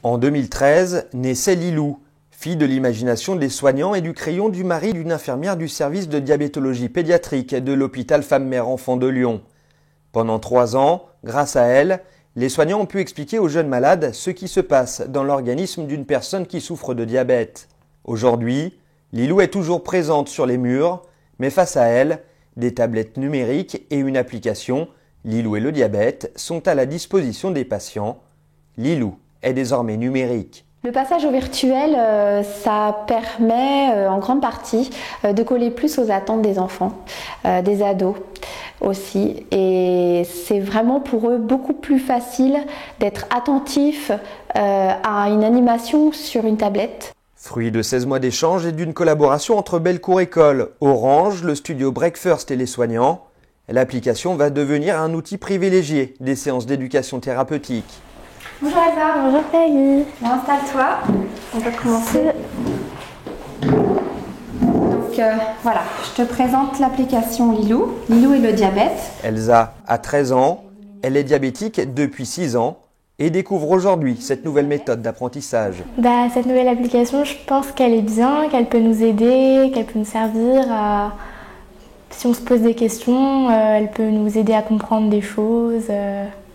En 2013, naissait Lilou, fille de l'imagination des soignants et du crayon du mari d'une infirmière du service de diabétologie pédiatrique de l'hôpital Femme-Mère-Enfant de Lyon. Pendant 3 ans, grâce à elle, les soignants ont pu expliquer aux jeunes malades ce qui se passe dans l'organisme d'une personne qui souffre de diabète. Aujourd'hui, Lilou est toujours présente sur les murs, mais face à elle, des tablettes numériques et une application, Lilou et le diabète, sont à la disposition des patients. Lilou est désormais numérique. Le passage au virtuel, ça permet en grande partie de coller plus aux attentes des enfants, des ados aussi. Et c'est vraiment pour eux beaucoup plus facile d'être attentifs à une animation sur une tablette. Fruit de 16 mois d'échanges et d'une collaboration entre Bellecour École, Orange, le studio Breakfast et les soignants, l'application va devenir un outil privilégié des séances d'éducation thérapeutique. Bonjour Elsa. Bonjour Peggy. Installe-toi. On va commencer. Donc voilà, je te présente l'application Lilou. Lilou et le diabète. Elsa a 13 ans, elle est diabétique depuis 6 ans et découvre aujourd'hui cette nouvelle méthode d'apprentissage. Cette nouvelle application, je pense qu'elle est bien, qu'elle peut nous aider, qu'elle peut nous servir à... Si on se pose des questions, elle peut nous aider à comprendre des choses.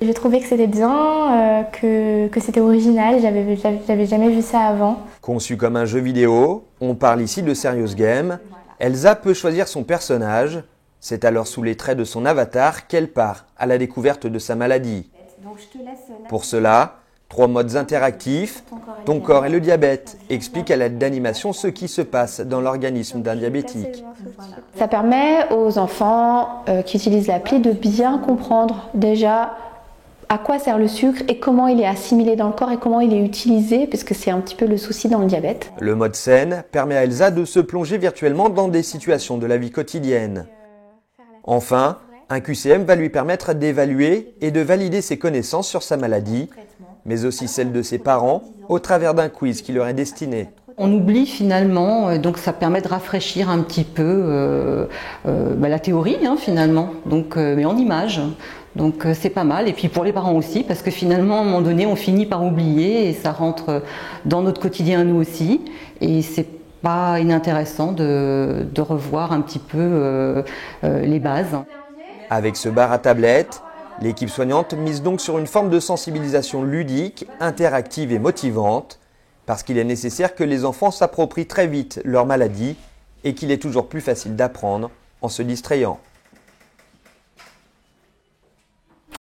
J'ai trouvé que c'était bien, que c'était original, j'avais jamais vu ça avant. Conçu comme un jeu vidéo, on parle ici de Serious Game. Elsa peut choisir son personnage. C'est alors sous les traits de son avatar qu'elle part à la découverte de sa maladie. Pour cela, 3 modes interactifs, ton corps et le diabète, expliquent à l'aide d'animation ce qui se passe dans l'organisme d'un diabétique. Ça permet aux enfants qui utilisent l'appli de bien comprendre déjà à quoi sert le sucre et comment il est assimilé dans le corps et comment il est utilisé, puisque c'est un petit peu le souci dans le diabète. Le mode scène permet à Elsa de se plonger virtuellement dans des situations de la vie quotidienne. Enfin, un QCM va lui permettre d'évaluer et de valider ses connaissances sur sa maladie, mais aussi celles de ses parents, au travers d'un quiz qui leur est destiné. On oublie finalement, donc ça permet de rafraîchir un petit peu la théorie finalement, donc, mais en images. Donc c'est pas mal, et puis pour les parents aussi, parce que finalement à un moment donné on finit par oublier et ça rentre dans notre quotidien nous aussi, et c'est pas inintéressant de revoir un petit peu les bases. Avec ce bar à tablette, l'équipe soignante mise donc sur une forme de sensibilisation ludique, interactive et motivante, parce qu'il est nécessaire que les enfants s'approprient très vite leur maladie et qu'il est toujours plus facile d'apprendre en se distrayant.